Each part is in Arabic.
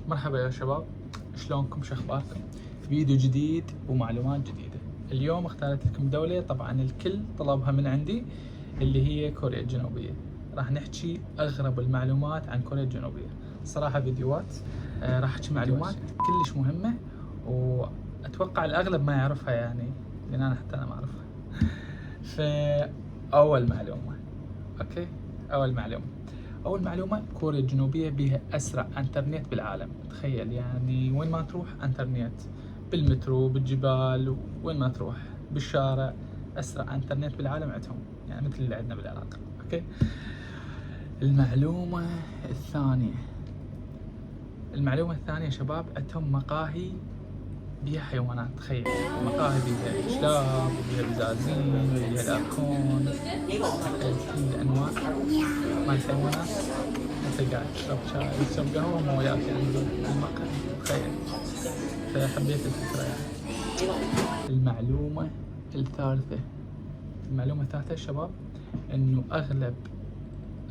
مرحبا يا شباب، شلونكم؟ شو اخباركم؟ فيديو جديد ومعلومات جديدة. اليوم اختارت لكم دولة طبعا الكل طلبها من عندي، اللي هي كوريا الجنوبية. راح نحكي اغرب المعلومات عن كوريا الجنوبية. صراحة فيديوهات راح احكي معلومات كلش مهمة، واتوقع الاغلب ما يعرفها يعني، لان انا حتى انا ما اعرفها. فاول معلومة، اوكي، أول معلومة كوريا الجنوبية بها أسرع إنترنت بالعالم. تخيل يعني وين ما تروح إنترنت، بالمترو، بالجبال، وين ما تروح، بالشارع، أسرع إنترنت بالعالم عندهم، يعني مثل اللي عندنا بالعراق. أوكي. المعلومة الثانية شباب، عندهم مقاهي بيها حيوانات. تخيل مقاهي بيها كلاب، وبيها بزازين، وبيها داركون، تخيل كل الأنواع مال الحيوانات. انت قاعد تشرب شاي، تشرب قهوة مو وياك يعني بالمقهى. تخيل، فحبيت الفكرة يعني. المعلومة الثالثة شباب، انه اغلب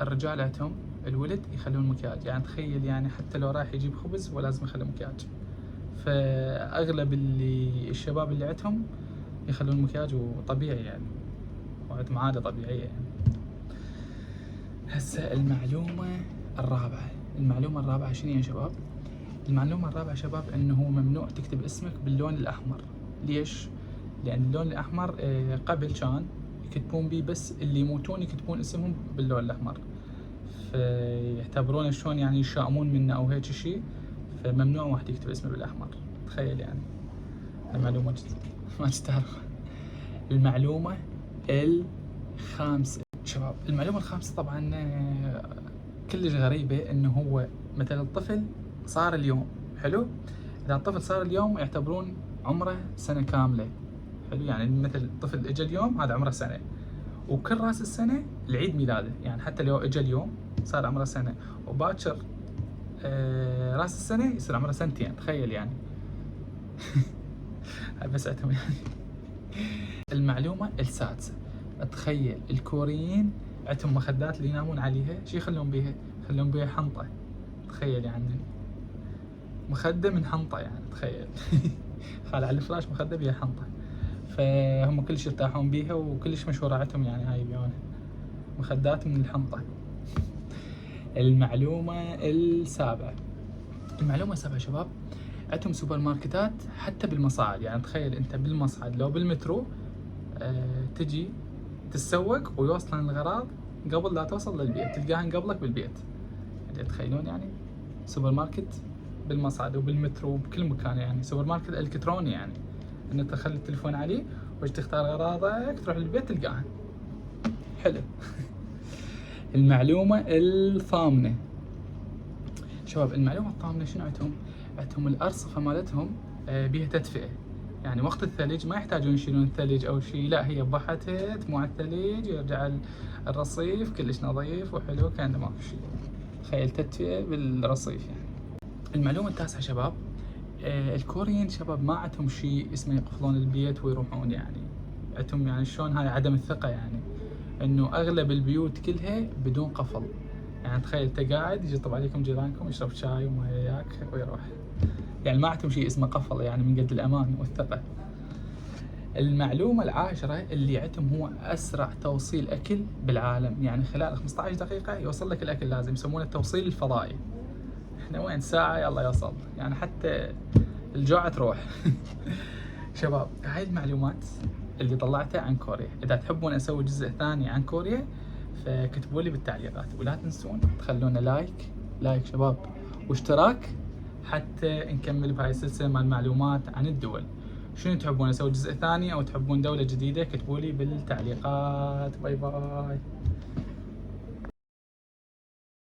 الرجال عندهم الولد يخلون مكياج. يعني تخيل يعني حتى لو رايح يجيب خبز هو لازم يخلي مكياج. فاغلب الشباب اللي عندهم يخلون مكياج، وطبيعي يعني، وعندهم عادة طبيعية يعني. هسه المعلومة الرابعة شنو يا شباب؟ المعلومة الرابعة شباب انه هو ممنوع تكتب اسمك باللون الاحمر. ليش؟ لان اللون الاحمر قبل كان يكتبون بيه بس اللي يموتون يكتبون اسمهم باللون الاحمر، فيعتبرونه شلون يعني يشائمون منه او هيك شيء، فممنوع واحد يكتب اسمه بالاحمر. تخيل يعني، المعلومة ما تستعرف. المعلومة الخامسة شباب، المعلومة الخامسة طبعا كلش غريبة، انه هو مثلا الطفل صار اليوم، حلو؟ اذا الطفل صار اليوم يعتبرون عمره سنة كاملة. حلو، يعني مثل الطفل اجى اليوم هذا عمره سنة، وكل راس السنة العيد ميلاده. يعني حتى لو اجى اليوم صار عمره سنة، وباكر راس السنة يصير عمره سنتين. تخيل يعني. هاي بس عندهم يعني. المعلومة السادسة، تخيل الكوريين عندهم مخدات اللي ينامون عليها، شو يخلون بيها؟ يخلون بيها حنطة. تخيل يعني، مخدة من حنطة يعني. تخيل. خال على الفراش مخدة بيها حنطة، فهم كلش يرتاحون بيها، وكلش مشهورة عندهم يعني هاي يبيعونها، مخدات من الحنطة. المعلومة السابعة شباب، عندهم سوبر ماركتات حتى بالمصاعد. يعني تخيل انت بالمصعد لو بالمترو تجي تتسوق ويوصلن الغراض قبل لا توصل للبيت، تلقاهن قبلك بالبيت. يعني تخيلون يعني سوبر ماركت بالمصعد وبالمترو وبكل مكان، يعني سوبر ماركت الكتروني، يعني انك تخلي التليفون عليه وتجي تختار اغراضك تروح للبيت تلقاهن. حلو. المعلومة الثامنة شباب، المعلومة الثامنة شنو عندهم؟ عندهم الأرصفة مالتهم بيها تدفئة. يعني وقت الثلج ما يحتاجون يشيلون الثلج أو شيء، لا هي بضحتها تموع الثلج يرجع الرصيف كلش نظيف وحلو كأنه ما في شيء. تخيل تدفئة بالرصيف يعني. المعلومة التاسعة شباب، الكوريين شباب ما عندهم شيء اسمه يقفلون البيت ويروحون. يعني عندهم يعني شلون هاي عدم الثقة، يعني انه اغلب البيوت كلها بدون قفل. يعني تخيل انت قاعد يجي يطب عليكم جيرانكم يشرب شاي وما وياك ويروح. يعني ما عندهم شيء اسمه قفل، يعني من قد الامان والثقة. المعلومة العاشرة، اللي عندهم هو اسرع توصيل اكل بالعالم. يعني خلال 15 دقيقة يوصل لك الاكل، لازم يسمونه التوصيل الفضائي. احنا وين ساعة يلا يوصل، يعني حتى الجوع تروح. شباب هاي المعلومات اللي طلعتها عن كوريا. اذا تحبون اسوي جزء ثاني عن كوريا فكتبوا لي بالتعليقات، ولا تنسون تخلونا لايك شباب، واشتراك حتى نكمل بهاي السلسلة مع المعلومات عن الدول. شنو تحبون اسوي جزء ثاني او تحبون دولة جديدة؟ كتبوا لي بالتعليقات. باي باي.